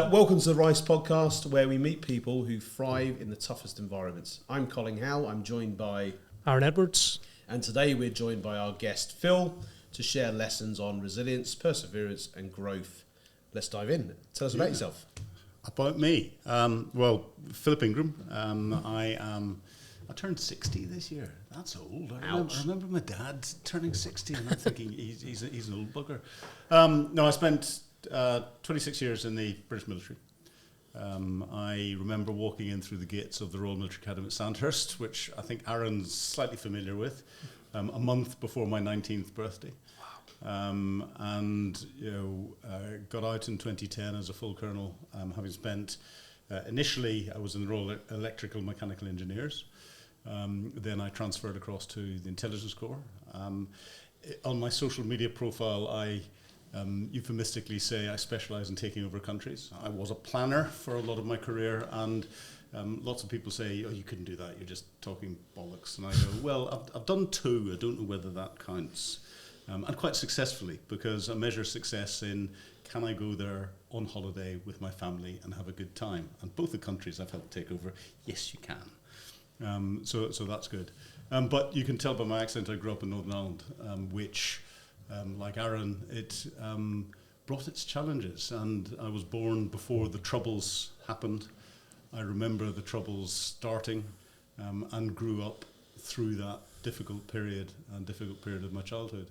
Welcome to the RiCE podcast, where we meet people who thrive in the toughest environments. I'm Colin Howe. I'm joined by Aaron Edwards. And today we're joined by our guest Phil to share lessons on resilience, perseverance and growth. Let's dive in. Tell us about yourself. About me. Well, Philip Ingram. I turned 60 this year. That's old. I remember my dad turning 60 and I'm thinking he's an old bugger. No, I spent 26 years in the British military. I remember walking in through the gates of the Royal Military Academy at Sandhurst, which I think Aaron's slightly familiar with, a month before my 19th birthday. And got out in 2010 as a full colonel, having spent initially I was in the Royal Electrical Mechanical Engineers. Then I transferred across to the Intelligence Corps. On my social media profile, I euphemistically say I specialise in taking over countries. I was a planner for a lot of my career, and lots of people say, "Oh, you couldn't do that. You're just talking bollocks." And I go, "Well, I've done two. I don't know whether that counts." And quite successfully, because I measure success in, can I go there on holiday with my family and have a good time? And both the countries I've helped take over, yes, you can. So that's good. But you can tell by my accent I grew up in Northern Ireland, which, like Aaron, it brought its challenges. And I was born before the Troubles happened. I remember the Troubles starting and grew up through that difficult period of my childhood.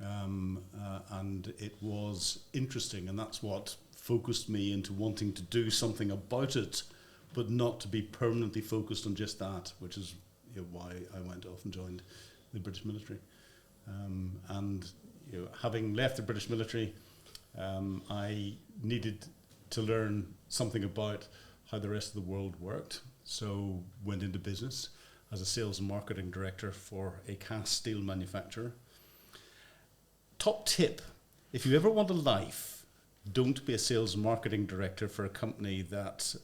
And it was interesting, and that's what focused me into wanting to do something about it, but not to be permanently focused on just that, which is why I went off and joined the British military. And having left the British military, I needed to learn something about how the rest of the world worked. So went into business as a sales and marketing director for a cast steel manufacturer. Top tip, if you ever want a life, don't be a sales and marketing director for a company that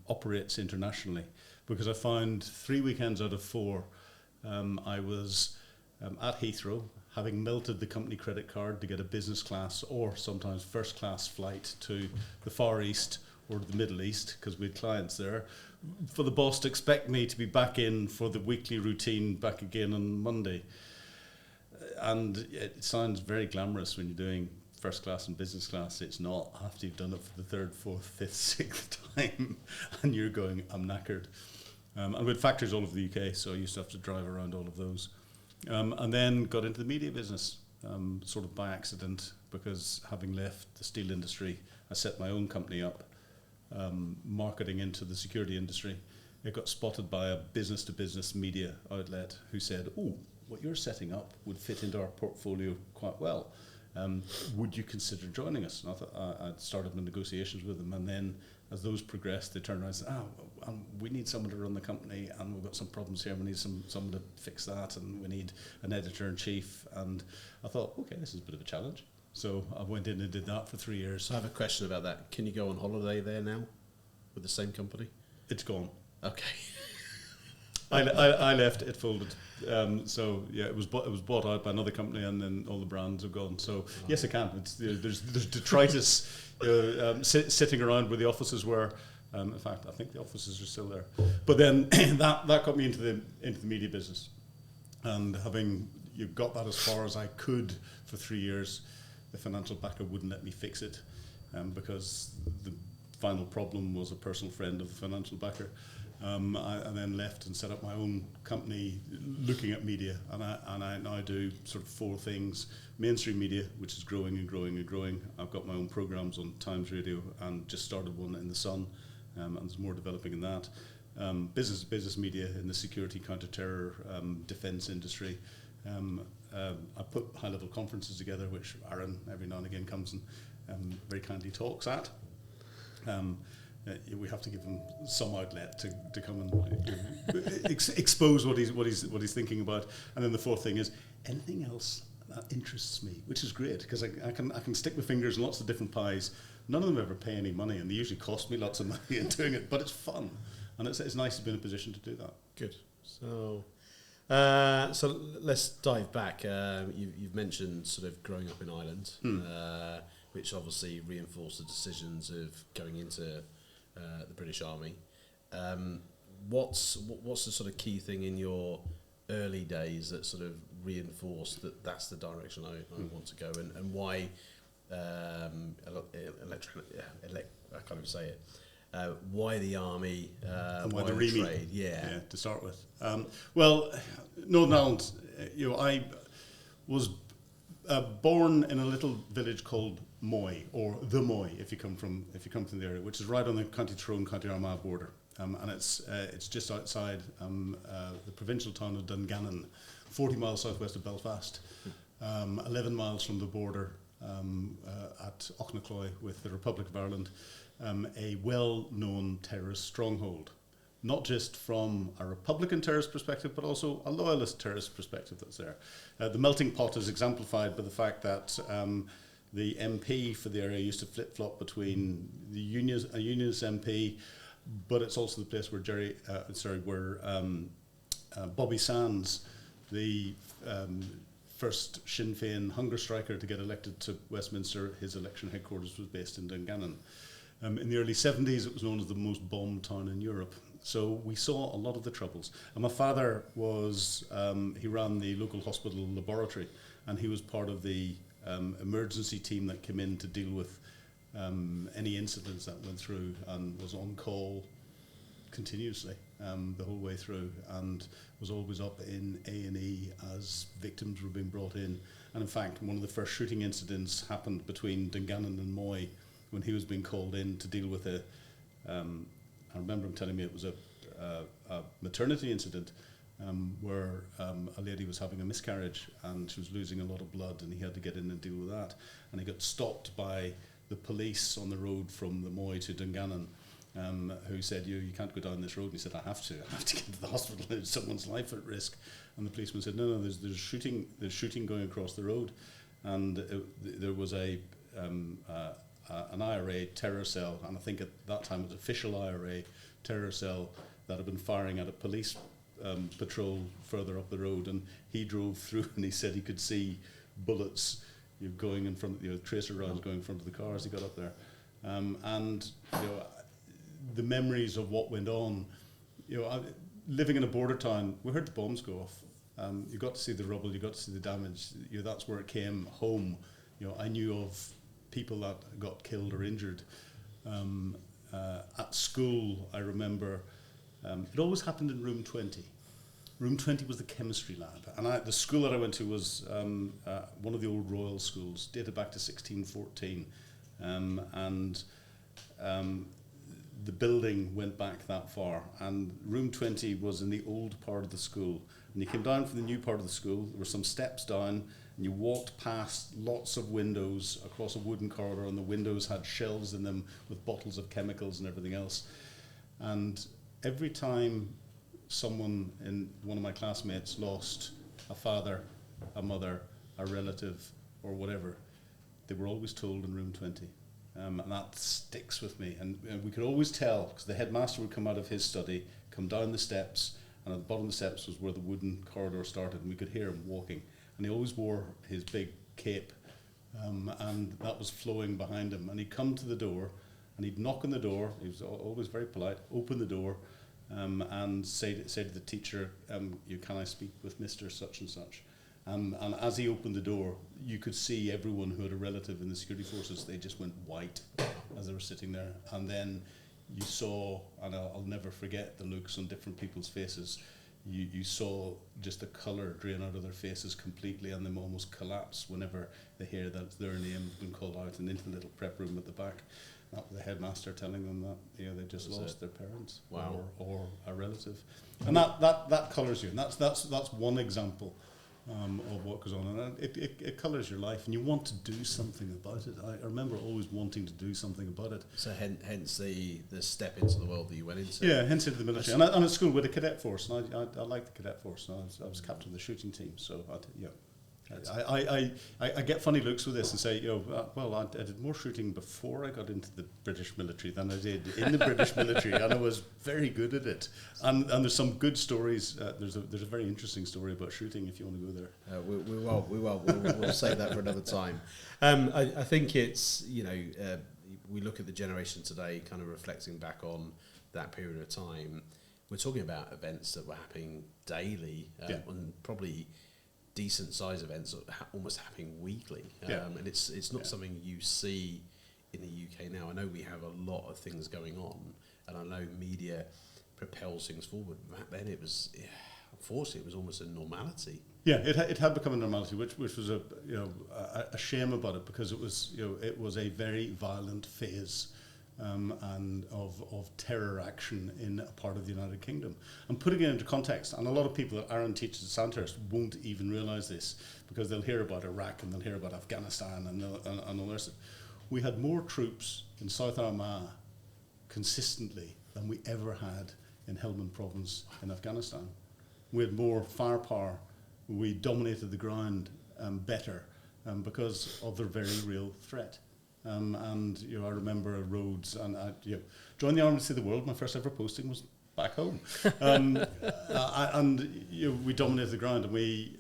operates internationally. Because I found 3 weekends out of 4, I was at Heathrow, having melted the company credit card to get a business class or sometimes first class flight to the Far East or the Middle East, because we had clients there, for the boss to expect me to be back in for the weekly routine back again on Monday. And it sounds very glamorous when you're doing first class and business class. It's not, after you've done it for the 3rd, 4th, 5th, 6th time, and you're going, I'm knackered. And we had factories all over the UK, so I used to have to drive around all of those. And then got into the media business, sort of by accident, because having left the steel industry, I set my own company up, marketing into the security industry. It got spotted by a business-to-business media outlet who said, "Oh, what you're setting up would fit into our portfolio quite well. Would you consider joining us?" And I thought I'd started the negotiations with them, and then as those progressed, they turned around and said, we need someone to run the company, and we've got some problems here, we need someone to fix that, and we need an editor-in-chief. And I thought, okay, this is a bit of a challenge. So I went in and did that for 3 years. So I have a question about that. Can you go on holiday there now with the same company? It's gone. Okay. I left, it folded. So yeah, it was bought out by another company, and then all the brands have gone. So yes, I can. It's there's detritus sitting around where the offices were. In fact, I think the offices are still there. But then that got me into the media business, and having got that as far as I could for 3 years, the financial backer wouldn't let me fix it, because the final problem was a personal friend of the financial backer. I then left and set up my own company looking at media, and I now do sort of 4 things. Mainstream media, which is growing and growing and growing. I've got my own programs on Times Radio and just started one in The Sun, and there's more developing in that. Business media in the security, counter-terror, defence industry. I put high-level conferences together, which Aaron every now and again comes and very kindly talks at. We have to give him some outlet to come and expose what he's thinking about. And then the 4th thing is anything else that interests me, which is great, because I can stick my fingers in lots of different pies. None of them ever pay any money, and they usually cost me lots of money in doing it, but it's fun, and it's nice to be in a position to do that. Good. So let's dive back. You've mentioned sort of growing up in Ireland. which obviously reinforced the decisions of going into the British Army. What's the sort of key thing in your early days that sort of reinforced that that's the direction I want to go, and why I can't even say it. Why the army? Why the RiCE? trade? Yeah. To start with. Well, Northern Ireland. I was born in a little village called Moy, or the Moy, if you come from the area, which is right on the County Tyrone, County Armagh border, and it's just outside the provincial town of Dungannon, 40 miles southwest of Belfast, 11 miles from the border at Ochnacloy with the Republic of Ireland, a well-known terrorist stronghold, not just from a Republican terrorist perspective, but also a loyalist terrorist perspective that's there. The melting pot is exemplified by the fact that the MP for the area used to flip-flop between a unionist MP, but it's also the place where Bobby Sands, the first Sinn Féin hunger striker to get elected to Westminster, his election headquarters was based in Dungannon. In the early 70s, it was known as the most bombed town in Europe. So we saw a lot of the troubles. And my father was, he ran the local hospital laboratory, and he was part of the emergency team that came in to deal with any incidents that went through, and was on call continuously the whole way through, and was always up in A&E as victims were being brought in. And in fact, one of the first shooting incidents happened between Dungannon and Moy when he was being called in to deal with I remember him telling me it was a maternity incident where a lady was having a miscarriage and she was losing a lot of blood, and he had to get in and deal with that. And he got stopped by the police on the road from the Moy to Dungannon, who said, you can't go down this road. And he said, I have to get to the hospital. There's someone's life at risk. And the policeman said, no, there's shooting going across the road. And there was an IRA terror cell, and I think at that time it was official IRA terror cell that had been firing at a police patrol further up the road, and he drove through and he said he could see bullets going in front of tracer rounds going in front of the car as he got up there. And the memories of what went on, living in a border town, we heard the bombs go off. You got to see the rubble, you got to see the damage. That's where it came home. I knew of people that got killed or injured. At school, I remember it always happened in room 20. Room 20 was the chemistry lab, and the school that I went to was one of the old royal schools, dated back to 1614, and the building went back that far, and room 20 was in the old part of the school. And you came down from the new part of the school, there were some steps down, and you walked past lots of windows across a wooden corridor, and the windows had shelves in them with bottles of chemicals and everything else. And every time someone in one of my classmates lost a father, a mother, a relative, or whatever, they were always told in room 20. And that sticks with me. And we could always tell, because the headmaster would come out of his study, come down the steps, and at the bottom of the steps was where the wooden corridor started, and we could hear him walking. And he always wore his big cape, and that was flowing behind him. And he'd come to the door, and he'd knock on the door. He was always very polite, open the door, and say to the teacher, can I speak with Mr. Such and Such? And as he opened the door, you could see everyone who had a relative in the security forces, they just went white as they were sitting there. And then you saw, and I'll never forget the looks on different people's faces, you saw just the colour drain out of their faces completely, and them almost collapse whenever they hear that their name has been called out, and into the little prep room at the back. That was the headmaster telling them that they just lost their parents. Wow. or a relative. And that colours you, and that's one example of what goes on, and it colours your life, and you want to do something about it. I remember always wanting to do something about it. So hence the step into the world that you went into. Yeah, hence into the military. And at school with a cadet force, and I liked the cadet force, and I was captain of the shooting team, so I get funny looks with this and say, well, I did more shooting before I got into the British military than I did in the British military, and I was very good at it. And there's some good stories. There's a very interesting story about shooting if you want to go there. We will. We'll save that for another time. I think it's, we look at the generation today, kind of reflecting back on that period of time. We're talking about events that were happening daily, and probably decent size events almost happening weekly, and it's not something you see in the UK now. I know we have a lot of things going on, and I know media propels things forward. Back then, it was unfortunately it was almost a normality. Yeah, it had become a normality, which was a shame about it, because it was a very violent phase. And of terror action in a part of the United Kingdom. And putting it into context, and a lot of people that aren't teachers at Sandhurst won't even realise this, because they'll hear about Iraq and they'll hear about Afghanistan and all the rest of it. We had more troops in South Armagh consistently than we ever had in Helmand province in Afghanistan. We had more firepower. We dominated the ground better because of their very real threat. And I remember roads, and joined the army to see the world. My first ever posting was back home, and we dominated the ground, and we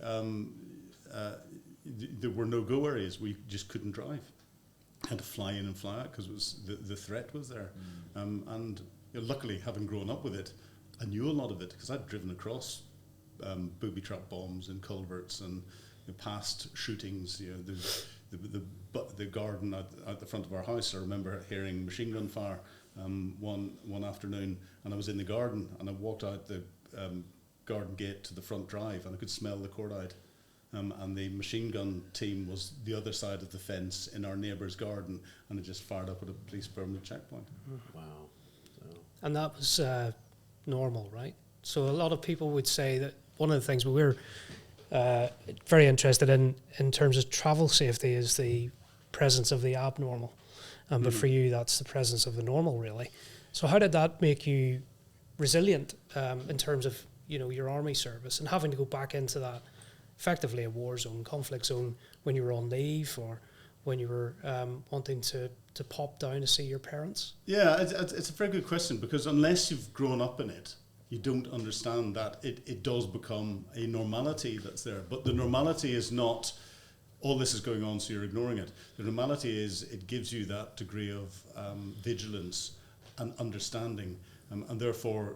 there were no go areas. We just couldn't drive. Had to fly in and fly out because it was the threat was there. And luckily, having grown up with it, I knew a lot of it because I'd driven across booby trap bombs and culverts and past shootings. The garden at the front of our house, I remember hearing machine gun fire one afternoon, and I was in the garden, and I walked out the garden gate to the front drive, and I could smell the cordite, and the machine gun team was the other side of the fence in our neighbour's garden, and it just fired up at a police permanent checkpoint. Wow. And that was normal, right? So a lot of people would say that one of the things we were very interested in terms of travel safety is the presence of the abnormal. But for you, that's the presence of the normal, really. So how did that make you resilient in terms of, your army service and having to go back into that, effectively a war zone, conflict zone, when you were on leave or when you were wanting to pop down to see your parents? Yeah, it's a very good question, because unless you've grown up in it, you don't understand that it does become a normality that's there. But the normality is not all this is going on, so you're ignoring it. The normality is it gives you that degree of vigilance and understanding, and therefore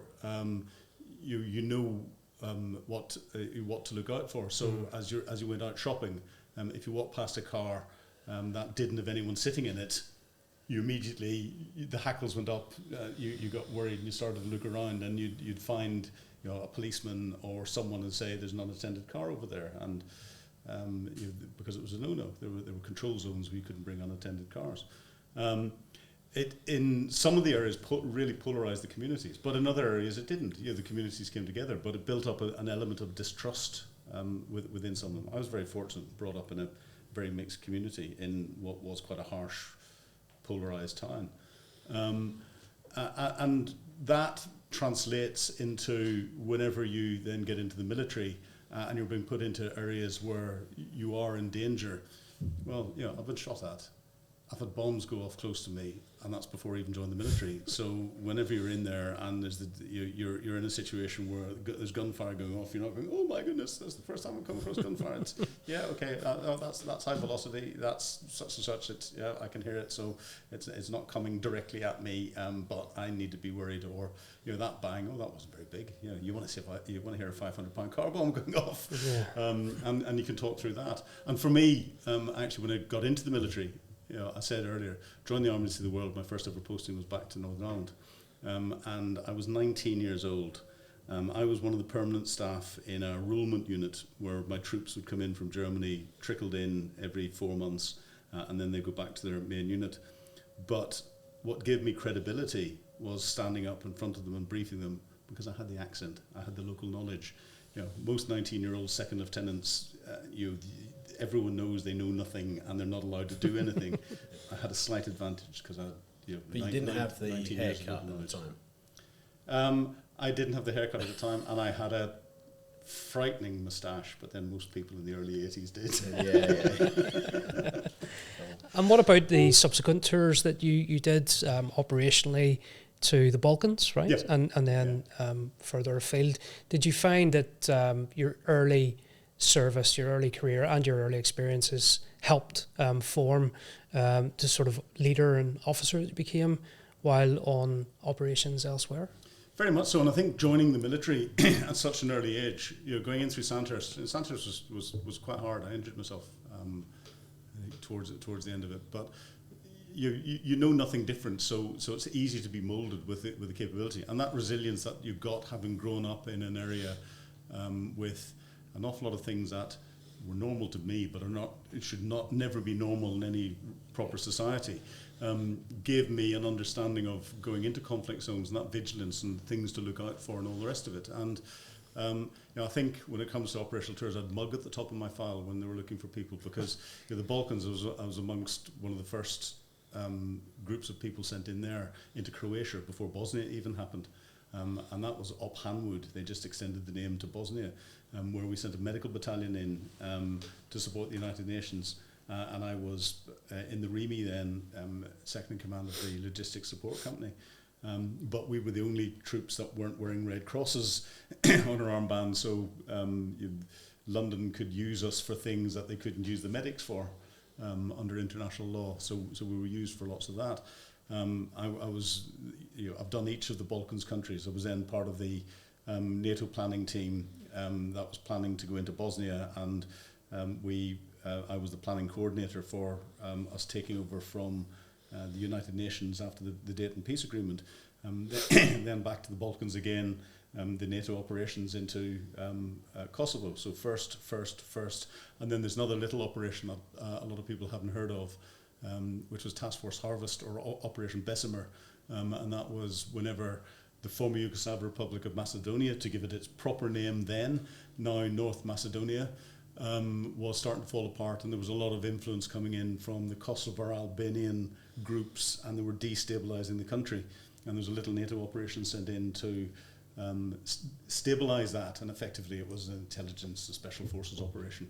you know what to look out for. So as you went out shopping, if you walked past a car that didn't have anyone sitting in it, you immediately, the hackles went up, you got worried and you started to look around, and you'd find a policeman or someone and say there's an unattended car over there, and because it was a no-no. There were control zones where you couldn't bring unattended cars. It in some of the areas really polarised the communities, but in other areas it didn't. The communities came together, but it built up an element of distrust within some of them. I was very fortunate, brought up in a very mixed community in what was quite a harsh, polarised town. And that translates into whenever you then get into the military and you're being put into areas where you are in danger. Well, I've been shot at. I've had bombs go off close to me, and that's before I even joined the military. So whenever you're in there and you're in a situation where there's gunfire going off, you're not going, oh my goodness, that's the first time I've come across gunfire. It's, that's high velocity, that's such and such. I can hear it, so it's not coming directly at me, but I need to be worried. Or that bang, that wasn't very big. You want to hear a 500-pound car bomb going off, and you can talk through that. And for me, actually, when I got into the military, I said earlier, joined the army to see the world. My first ever posting was back to Northern Ireland, and I was 19 years old. I was one of the permanent staff in a enrolment unit where my troops would come in from Germany, trickled in every 4 months, and then they go back to their main unit. But what gave me credibility was standing up in front of them and briefing them, because I had the accent, I had the local knowledge. Most 19-year-old second lieutenants, everyone knows they know nothing and they're not allowed to do anything. I had a slight advantage because But you didn't have the haircut at the time. I didn't have the haircut at the time, and I had a frightening moustache, but then most people in the early 80s did. Yeah. And what about the subsequent tours that you did operationally to the Balkans, right? Yep. And then further afield. Did you find that your early service, your early career and your early experiences helped form the sort of leader and officer that you became while on operations elsewhere? Very much so, and I think joining the military at such an early age, going in through Sandhurst was quite hard. I injured myself towards the end of it, but you know nothing different, so it's easy to be moulded with the capability and that resilience that you got having grown up in an area with an awful lot of things that were normal to me, but should never be normal in any proper society. Gave me an understanding of going into conflict zones and that vigilance and things to look out for and all the rest of it. And I think when it comes to operational tours, I'd mug at the top of my file when they were looking for people, because the Balkans, I was amongst one of the first groups of people sent in there into Croatia before Bosnia even happened. And that was up Hanwood. They just extended the name to Bosnia, where we sent a medical battalion in to support the United Nations. And I was in the RiME then, second in command of the logistics support company. But we were the only troops that weren't wearing red crosses on our armbands, so London could use us for things that they couldn't use the medics for under international law. So we were used for lots of that. I was, I've done each of the Balkans countries. I was then part of the NATO planning team that was planning to go into Bosnia, and I was the planning coordinator for us taking over from the United Nations after the Dayton Peace Agreement. Then back to the Balkans again, the NATO operations into Kosovo. So first, and then there's another little operation that a lot of people haven't heard of, which was Task Force Harvest or Operation Bessemer, and that was whenever the former Yugoslav Republic of Macedonia, to give it its proper name then, now North Macedonia, was starting to fall apart, and there was a lot of influence coming in from the Kosovar Albanian groups, and they were destabilizing the country. And there was a little NATO operation sent in to stabilize that, and effectively it was an intelligence, a special forces operation,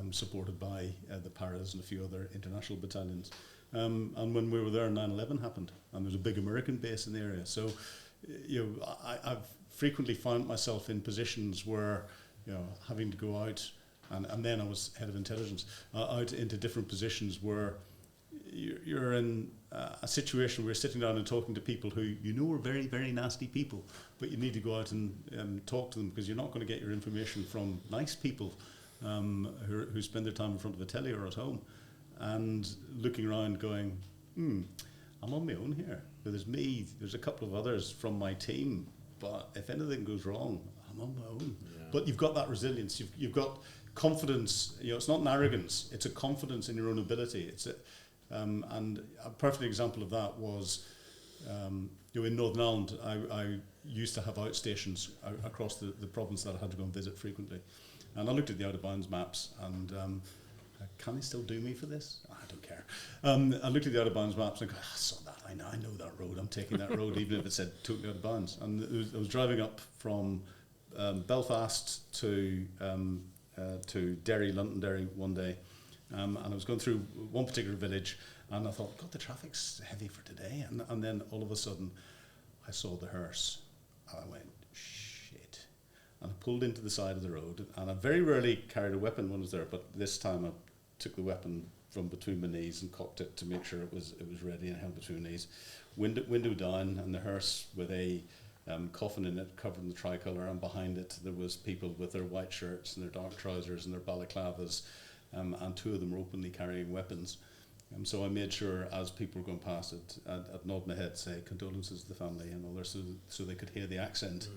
supported by the Paras and a few other international battalions. And when we were there, 9/11 happened, and there was a big American base in the area. So, I've frequently found myself in positions where, having to go out, and then I was head of intelligence, out into different positions where you're in a situation where you're sitting down and talking to people who are very, very nasty people, but you need to go out and talk to them, because you're not going to get your information from nice people who spend their time in front of a telly or at home, and looking around going, I'm on my own here. There's me, there's a couple of others from my team, but if anything goes wrong, I'm on my own. Yeah. But you've got that resilience, you've got confidence. It's not an arrogance, it's a confidence in your own ability. And a perfect example of that was in Northern Ireland. I used to have outstations across the province that I had to go and visit frequently, and I looked at the out of bounds maps, and can they still do me for this? I don't care. I looked at the out of bounds maps and go, I saw that, I know that road, I'm taking that road even if it said totally out of bounds. And I was driving up from Belfast to Derry, Londonderry one day, and I was going through one particular village, and I thought, God, the traffic's heavy for today. And then all of a sudden, I saw the hearse, and I went, shit. And I pulled into the side of the road, and I very rarely carried a weapon when I was there, but this time I took the weapon from between my knees and cocked it to make sure it was ready, and held between my knees. Window down, and the hearse with a coffin in it covered in the tricolour, and behind it there was people with their white shirts and their dark trousers and their balaclavas, and two of them were openly carrying weapons. So I made sure, as people were going past it, I'd nod my head, say condolences to the family and all that, so they could hear the accent.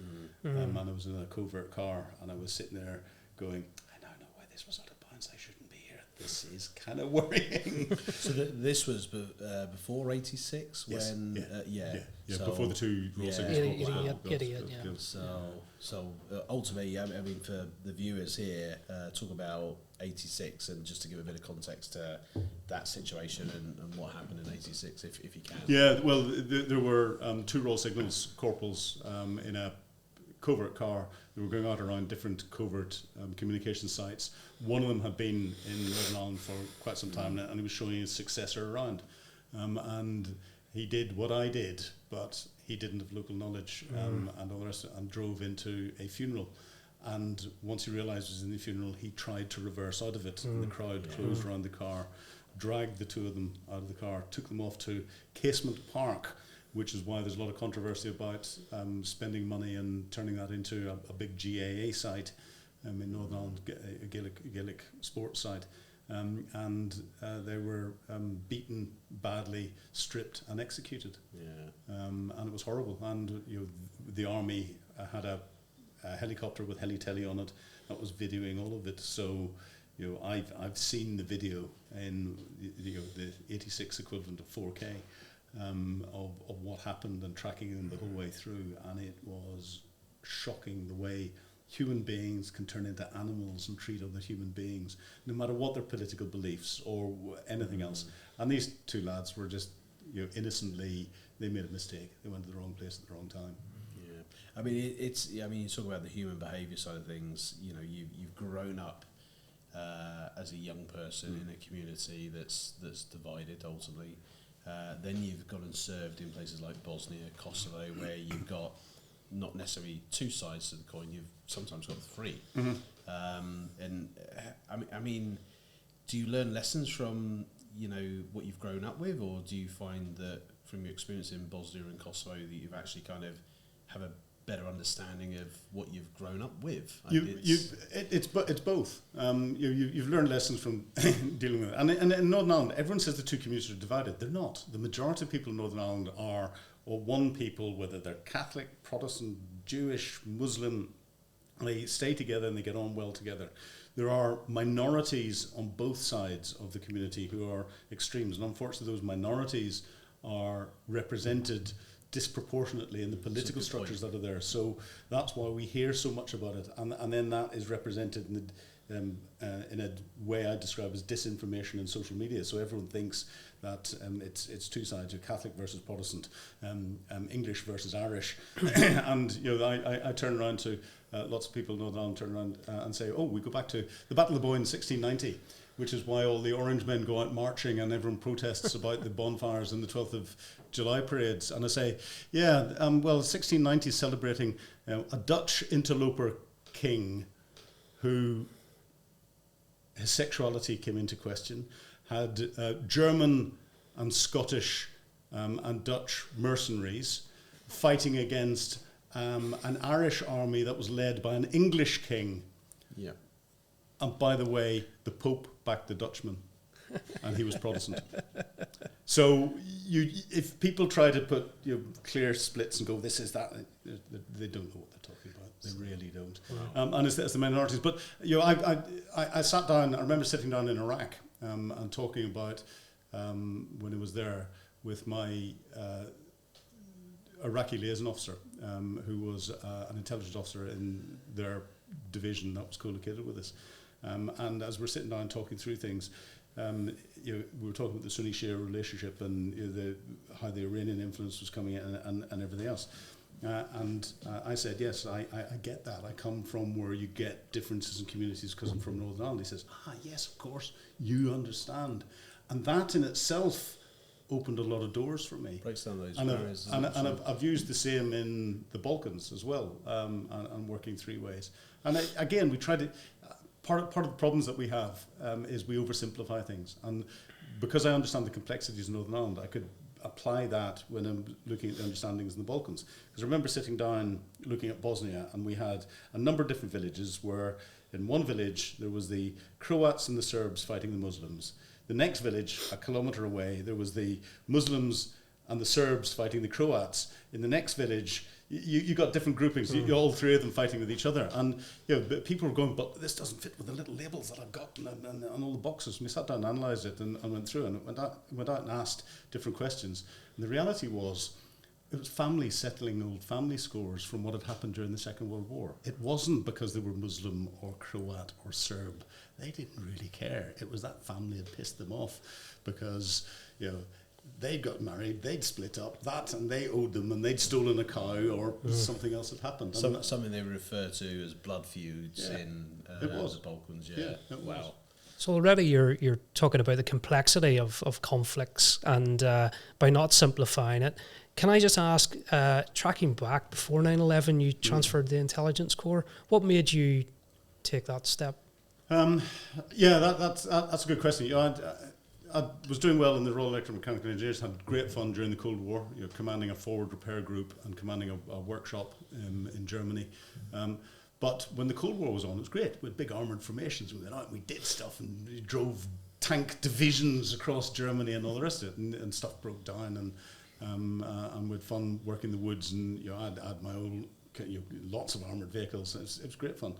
And I was in a covert car, and I was sitting there going, I now know why this was out of bounds, I shouldn't be here. This is kind of worrying. So this was before 86? Yes. When, so before the two Royal Signals. So ultimately, I mean, for the viewers here, talk about 86, and just to give a bit of context to that situation and what happened in 86, if you can. Yeah, well, there were two Royal Signals corporals in a covert car. They were going out around different covert communication sites. One of them had been in Northern Ireland for quite some time, and he was showing his successor around. And he did what I did, but he didn't have local knowledge, and all the rest, and drove into a funeral. And once he realised he was in the funeral, he tried to reverse out of it. And the crowd closed around the car, dragged the two of them out of the car, took them off to Casement Park, which is why there's a lot of controversy about spending money and turning that into a big GAA site in Northern Ireland, a Gaelic sports site. And they were beaten badly, stripped and executed. And it was horrible. And the army had a helicopter with heli-telly on it that was videoing all of it. So I've seen the video in the 86 equivalent of 4K of what happened, and tracking them the whole way through, and it was shocking the way human beings can turn into animals and treat other human beings, no matter what their political beliefs or anything else. And these two lads were just, innocently, they made a mistake. They went to the wrong place at the wrong time. Yeah, I mean, you talk about the human behaviour side of things. You've grown up as a young person in a community that's divided ultimately. Then you've gone and served in places like Bosnia, Kosovo, where you've got not necessarily two sides to the coin, you've sometimes got three. And I mean, do you learn lessons from what you've grown up with, or do you find that from your experience in Bosnia and Kosovo that you've actually kind of have a better understanding of what you've grown up with? It's both. You've learned lessons from dealing with it. And in Northern Ireland, everyone says the two communities are divided. They're not. The majority of people in Northern Ireland are one people, whether they're Catholic, Protestant, Jewish, Muslim. They stay together and they get on well together. There are minorities on both sides of the community who are extremes, and unfortunately those minorities are represented disproportionately in the political structures that are there. So that's why we hear so much about it, and then that is represented in a way I describe as disinformation in social media. So everyone thinks that it's two sides, Catholic versus Protestant, English versus Irish, and I turn around to lots of people in Northern Ireland turn around and say, oh, we go back to the Battle of the Boyne in 1690, which is why all the Orange men go out marching and everyone protests about the bonfires and the 12th of July parades. And I say, 1690 is celebrating a Dutch interloper king who his sexuality came into question, had German and Scottish and Dutch mercenaries fighting against an Irish army that was led by an English king. Yeah. And by the way, the Pope backed the Dutchman, and he was Protestant. So if people try to put clear splits and go, this is that, they don't know what they're talking about. They really don't. Wow. And it's the minorities. But I sat down. I remember sitting down in Iraq and talking about when I was there with my Iraqi liaison officer, who was an intelligence officer in their division that was co-located with us. And as we're sitting down talking through things, we were talking about the Sunni-Shia relationship and how the Iranian influence was coming in and everything else. And I said, yes, I get that. I come from where you get differences in communities because I'm from Northern Ireland. He says, yes, of course, you understand. And that in itself opened a lot of doors for me. Breaks down those barriers. And I've used the same in the Balkans as well, and working three ways. And again, we try to... Part of the problems that we have is we oversimplify things. And because I understand the complexities in Northern Ireland, I could apply that when I'm looking at the understandings in the Balkans. Because I remember sitting down looking at Bosnia, and we had a number of different villages where in one village there was the Croats and the Serbs fighting the Muslims. The next village, a kilometre away, there was the Muslims and the Serbs fighting the Croats. In the next village, you got different groupings, all three of them fighting with each other. And people were going, but this doesn't fit with the little labels that I've got and all the boxes. And we sat down and analysed it and went through and went out and asked different questions. And the reality was, it was families settling old family scores from what had happened during the Second World War. It wasn't because they were Muslim or Croat or Serb. They didn't really care. It was that family had pissed them off because, they'd got married, they'd split up, and they owed them, and they'd stolen a cow, or something else had happened. Something they refer to as blood feuds in it was. the Balkans. It Wow. was. So already you're talking about the complexity of conflicts, and by not simplifying it, can I just ask, tracking back before 9/11, you transferred to the intelligence corps. What made you take that step? That's a good question. You know, I was doing well in the Royal Electromechanical Engineers, had great fun during the Cold War, you know, commanding a forward repair group and commanding a workshop in Germany. But when the Cold War was on, it was great. We had big armoured formations. We went out and we did stuff, and we drove tank divisions across Germany and all the rest of it, and stuff broke down, and we had fun working the woods, and you know, I had my own, you know, lots of armoured vehicles. It was great fun.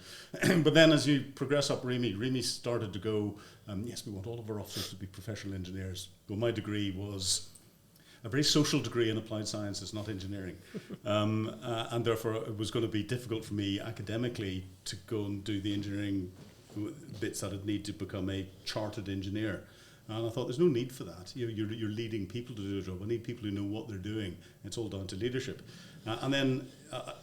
But then as you progress up RiMi started to go, yes, we want all of our officers to be professional engineers. Well, my degree was a very social degree in applied sciences, not engineering. And therefore it was going to be difficult for me academically to go and do the engineering bits that I'd need to become a chartered engineer. And I thought, there's no need for that. You're leading people to do a job. I need people who know what they're doing. It's all down to leadership. And then,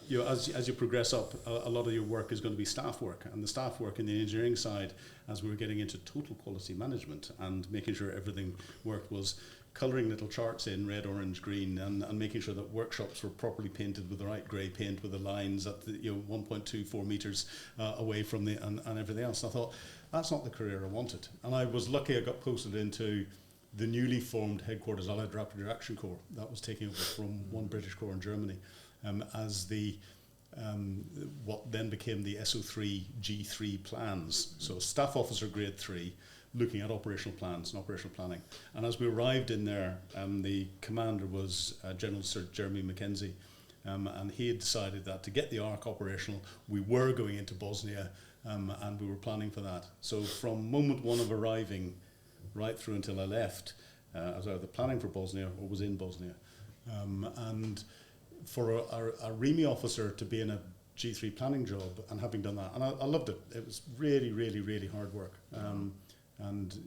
you know, as you progress up, a lot of your work is going to be staff work. And the staff work in the engineering side, as we were getting into total quality management and making sure everything worked, was colouring little charts in red, orange, green, and making sure that workshops were properly painted with the right grey paint, with the lines at the, you know, 1.24 metres away from the and everything else. And I thought, that's not the career I wanted. And I was lucky I got posted into the newly formed headquarters Allied Rapid Reaction Corps. That was taking over from one British corps in Germany as the what then became the SO3 G3 plans. So staff officer grade 3, looking at operational plans and operational planning. And as we arrived in there, the commander was General Sir Jeremy Mackenzie, and he had decided that to get the ARC operational, we were going into Bosnia, and we were planning for that. So from moment one of arriving right through until I left, I was either planning for Bosnia or was in Bosnia. And for a RiMi officer to be in a G3 planning job and having done that, and I loved it. It was really, really, really hard work. And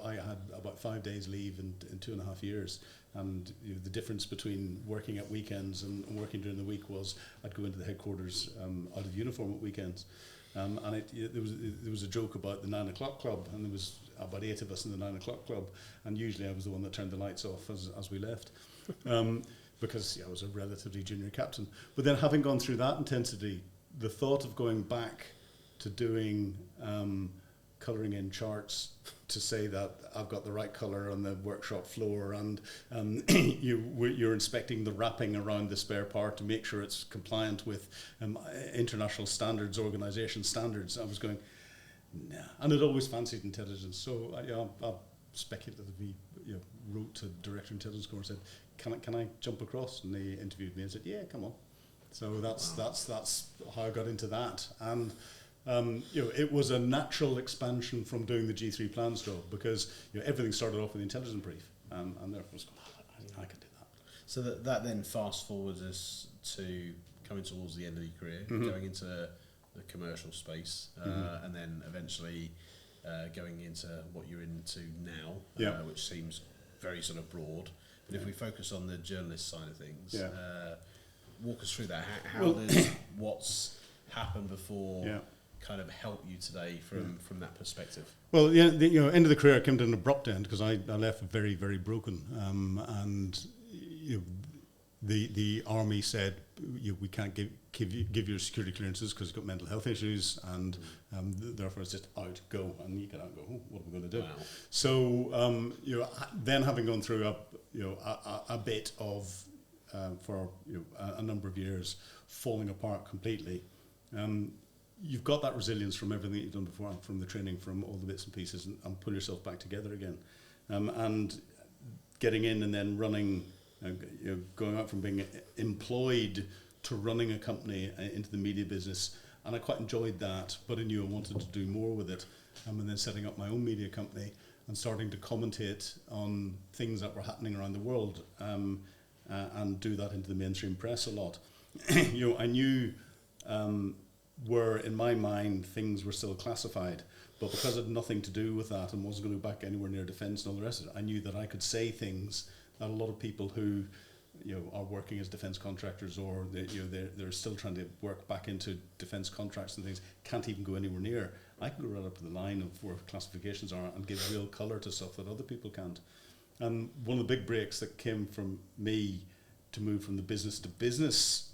I had about 5 days leave in 2.5 years, and you know, the difference between working at weekends and working during the week was I'd go into the headquarters out of uniform at weekends, and there was a joke about the 9 o'clock club, and there was about 8 of us in the 9 o'clock club, and usually I was the one that turned the lights off as we left, because I was a relatively junior captain. But then having gone through that intensity, the thought of going back to doing colouring in charts to say that I've got the right colour on the workshop floor, and you're inspecting the wrapping around the spare part to make sure it's compliant with international standards, organisation standards. I was going, nah. And I'd always fancied intelligence, so I speculatively wrote to Director Intelligence Corps and said, can I jump across? And they interviewed me and said, yeah, come on. So that's how I got into that. And it was a natural expansion from doing the G3 plans job, because everything started off with the intelligence brief, and therefore I was going, I can do that. So that then fast forwards us to coming towards the end of your career, going into the commercial space, and then eventually going into what you're into now, which seems very sort of broad. But if we focus on the journalist side of things, walk us through that. How does what's happened before kind of help you today from that perspective? Well, the end of the career came to an abrupt end because I left very, very broken, and the army said we can't give you security clearances because you've got mental health issues, and therefore it's just out, go, and you get out and go, what are we going to do? Wow. So then having gone through a bit of for a number of years falling apart completely, you've got that resilience from everything you've done before, from the training, from all the bits and pieces, and pull yourself back together again, and getting in and then running. Going out from being employed to running a company into the media business, and I quite enjoyed that, but I knew I wanted to do more with it, and then setting up my own media company and starting to commentate on things that were happening around the world, and do that into the mainstream press a lot. I knew where in my mind things were still classified, but because it had nothing to do with that and wasn't going to go back anywhere near defence and all the rest of it, I knew that I could say things that a lot of people who are working as defence contractors, or they're still trying to work back into defence contracts and things, can't even go anywhere near. I can go right up to the line of where classifications are and give real colour to stuff that other people can't. And one of the big breaks that came from me to move from the business to business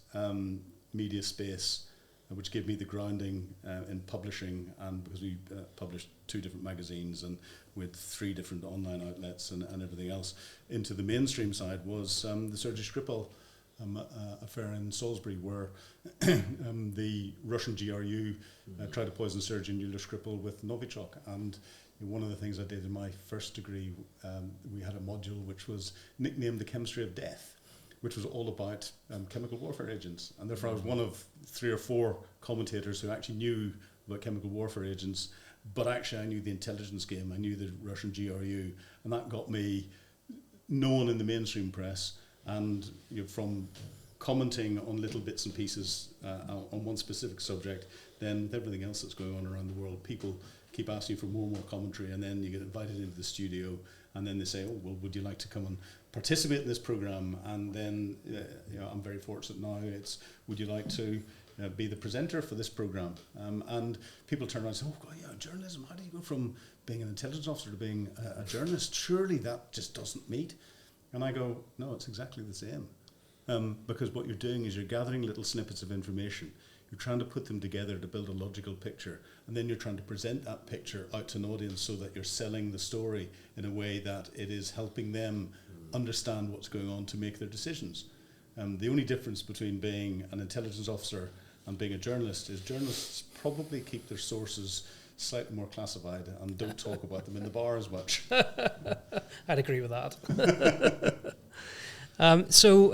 media space, which gave me the grounding in publishing, and because we published 2 different magazines and with 3 different online outlets and everything else, into the mainstream side was the Sergei Skripal affair in Salisbury, where the Russian GRU tried to poison Sergei Skripal with Novichok. And one of the things I did in my first degree, we had a module which was nicknamed The Chemistry of Death, which was all about chemical warfare agents. And therefore I was one of 3 or 4 commentators who actually knew about chemical warfare agents, but actually I knew the intelligence game, I knew the Russian GRU, and that got me known in the mainstream press. And from commenting on little bits and pieces on one specific subject, then with everything else that's going on around the world, people keep asking for more and more commentary, and then you get invited into the studio, and then they say, oh, well, would you like to come and participate in this program? And then I'm very fortunate now, it's, would you like to be the presenter for this program? And people turn around and say, oh, God, yeah, journalism, how do you go from being an intelligence officer to being a journalist? Surely that just doesn't meet. And I go, no, it's exactly the same. Because what you're doing is you're gathering little snippets of information. You're trying to put them together to build a logical picture. And then you're trying to present that picture out to an audience so that you're selling the story in a way that it is helping them understand what's going on to make their decisions. The only difference between being an intelligence officer and being a journalist is journalists probably keep their sources slightly more classified and don't talk about them in the bar as much. I'd agree with that. So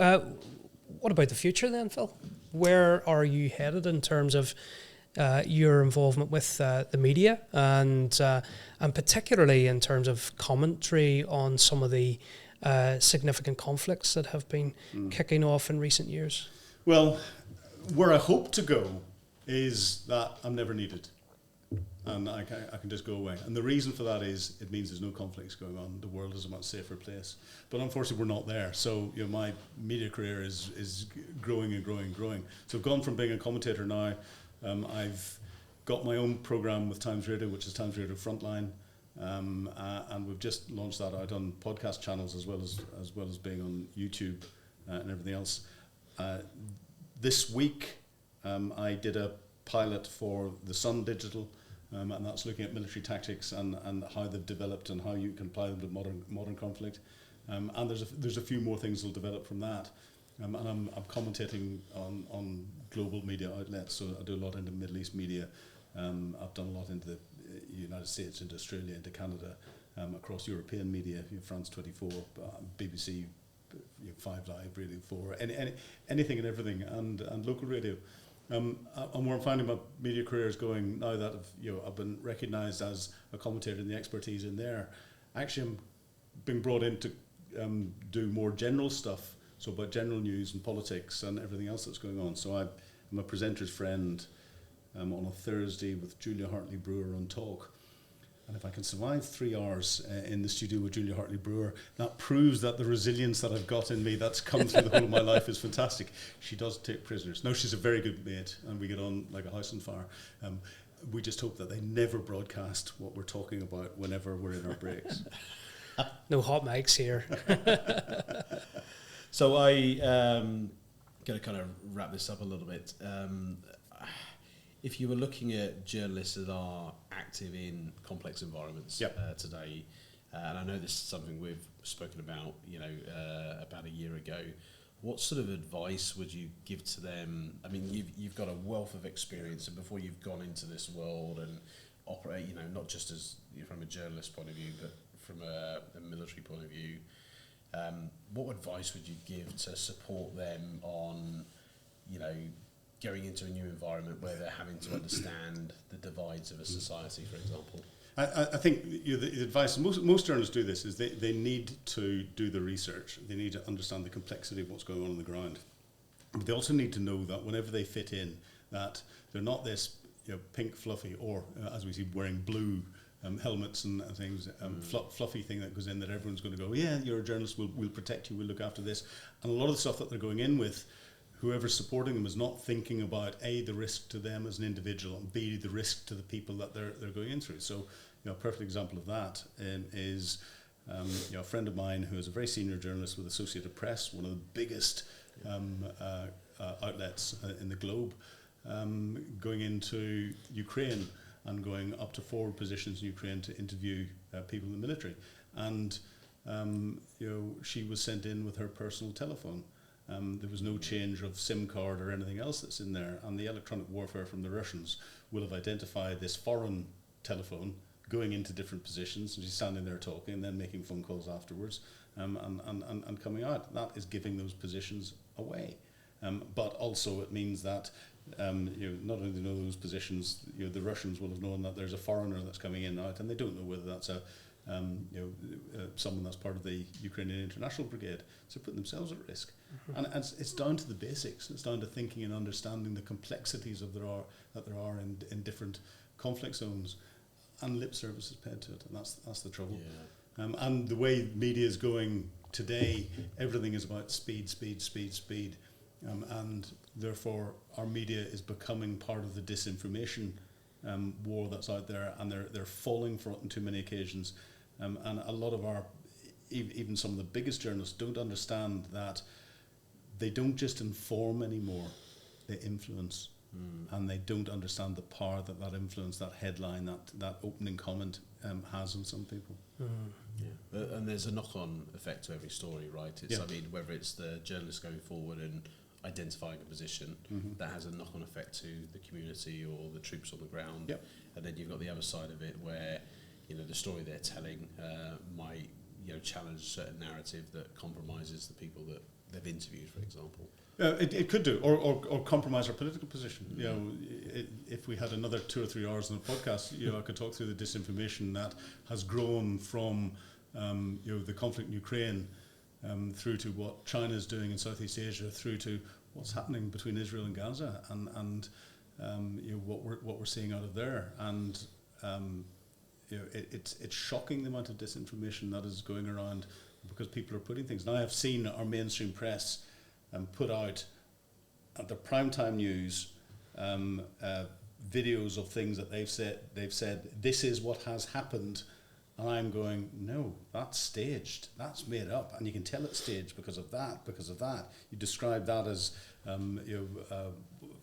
what about the future then, Phil? Where are you headed in terms of your involvement with the media, and particularly in terms of commentary on some of the significant conflicts that have been kicking off in recent years? Well, where I hope to go is that I'm never needed. And I can just go away. And the reason for that is it means there's no conflicts going on. The world is a much safer place. But unfortunately, we're not there. So my media career is growing and growing and growing. So I've gone from being a commentator now. I've got my own program with Times Radio, which is Times Radio Frontline. And we've just launched that out on podcast channels as well as being on YouTube and everything else. This week, I did a pilot for the Sun Digital, and that's looking at military tactics and how they've developed and how you can apply them to modern conflict. And there's a few more things that'll develop from that. And I'm commentating on global media outlets, so I do a lot into Middle East media. I've done a lot into the United States, into Australia, into Canada, across European media, France 24, BBC, 5 Live, Radio 4, anything and everything, and local radio. And where I'm finding my media career is going now that I've been recognised as a commentator and the expertise in there. Actually, I'm being brought in to do more general stuff, so about general news and politics and everything else that's going on. So I'm a presenter's friend on a Thursday with Julia Hartley-Brewer on Talk. And if I can survive 3 hours in the studio with Julia Hartley-Brewer, that proves that the resilience that I've got in me that's come through the whole of my life is fantastic. She does take prisoners. No, she's a very good mate, and we get on like a house on fire. We just hope that they never broadcast what we're talking about whenever we're in our breaks. No hot mics here. So I going to kind of wrap this up a little bit. If you were looking at journalists that are active in complex environments today, and I know this is something we've spoken about, about a year ago, what sort of advice would you give to them? I mean, you've got a wealth of experience, and before you've gone into this world and operate, not just as from a journalist point of view, but from a military point of view, what advice would you give to support them on, going into a new environment where they're having to understand the divides of a society, for example? I think the advice, most journalists do this, is they need to do the research. They need to understand the complexity of what's going on the ground. But they also need to know that whenever they fit in, that they're not this pink fluffy, or as we see, wearing blue helmets and things, fluffy thing that goes in that everyone's going to go, yeah, you're a journalist, we'll protect you, we'll look after this. And a lot of the stuff that they're going in with, whoever's supporting them is not thinking about A, the risk to them as an individual, and B, the risk to the people that they're going in through. So, a perfect example of that is a friend of mine who is a very senior journalist with Associated Press, one of the biggest outlets in the globe, going into Ukraine and going up to forward positions in Ukraine to interview people in the military. And she was sent in with her personal telephone. There was no change of SIM card or anything else that's in there. And the electronic warfare from the Russians will have identified this foreign telephone going into different positions, and she's standing there talking and then making phone calls afterwards, and coming out. That is giving those positions away. But also it means that not only do they know those positions, the Russians will have known that there's a foreigner that's coming in and out, and they don't know whether that's someone that's part of the Ukrainian International Brigade. So putting themselves at risk. And it's down to the basics. It's down to thinking and understanding the complexities that there are in different conflict zones, and lip service is paid to it, and that's the trouble. Yeah. And the way media is going today, everything is about speed, and therefore our media is becoming part of the disinformation war that's out there, and they're falling for it on too many occasions. And a lot of our, even some of the biggest journalists, don't understand that they don't just inform anymore, they influence. And they don't understand the power that influence, that headline, that opening comment has on some people. Yeah. And there's a knock-on effect to every story, right? It's, I mean, whether it's the journalist going forward and identifying a position, that has a knock-on effect to the community or the troops on the ground. Yep. And then you've got the other side of it where, the story they're telling might, challenge a certain narrative that compromises the people that they've interviewed, for example. It could do, or compromise our political position. If we had another 2 or 3 hours on the podcast, I could talk through the disinformation that has grown from, the conflict in Ukraine, through to what China is doing in Southeast Asia, through to what's happening between Israel and Gaza, and what we're seeing out of there, and it's shocking the amount of disinformation that is going around because people are putting things. Now I've seen our mainstream press put out at the primetime news videos of things that they've said this is what has happened, and I'm going, no, that's staged, that's made up, and you can tell it's staged because of that. You describe that as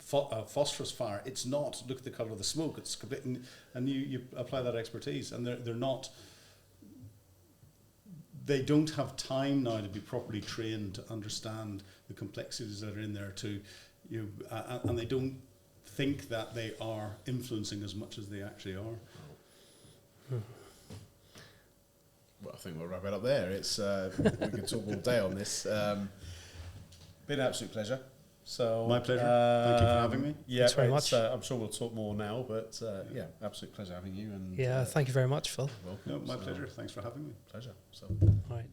phosphorus fire. It's not. Look at the colour of the smoke. It's and you apply that expertise, and they're not. They don't have time now to be properly trained to understand the complexities that are in there, and they don't think that they are influencing as much as they actually are. Well, I think we'll wrap it up there. It's we could talk all day on this. Been an absolute pleasure. So my pleasure. Thank you for having me. Yeah, thanks very much. I'm sure we'll talk more now, but absolute pleasure having you. And thank you very much, Phil. Welcome. No, my pleasure. Thanks for having me. Pleasure. So, all right.